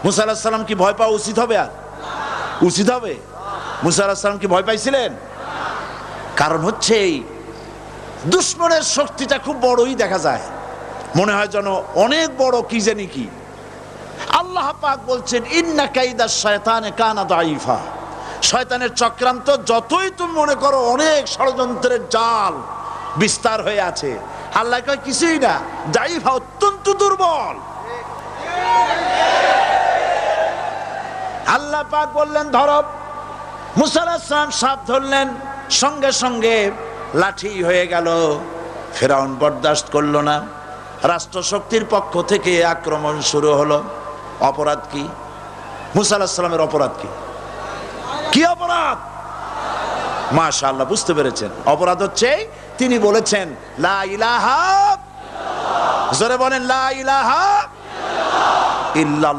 মুসা আলাইহিস সালাম কি ভয় পাওয়া উচিত হবে? আর উচিত হবে? মুসা আলাইহিস সালাম কি ভয় পাইছিলেন? কারণ হচ্ছে এই দুশমনের শক্তিটা খুব বড়ই দেখা যায়, মনে হয় যেন অনেক বড়, কি জানি কি। আল্লাহ পাক বলছেন ইন্না কাইদা শায়তানে কানা দাঈফা, শয়তানের চক্রান্ত যতই তুমি মনে করো অনেক ষড়যন্ত্রের জাল বিস্তার হয়ে আছে, আল্লাহ কয় কিছুই না, দাঈফা অত্যন্ত দুর্বল। আল্লাহ পাক বললেন ধরো। মুসা আলাইহিস সালাম সাপ ধরলেন, সঙ্গে সঙ্গে লাঠি হয়ে গেল। ফিরআউন বরদাস্ত করলো না, রাষ্ট্রশক্তির পক্ষ থেকে আক্রমণ শুরু হলো। অপরাধ কি? মুসা আলাইহিস সালামের অপরাধ কি? কি অপরাধ? মাশাআল্লাহ, বুঝতে পেরেছেন। অপরাধ হচ্ছে তিনি বলেছেন লা ইলাহা, জোরে বলেন লা ইলাহা ইল্লাল্লাহ।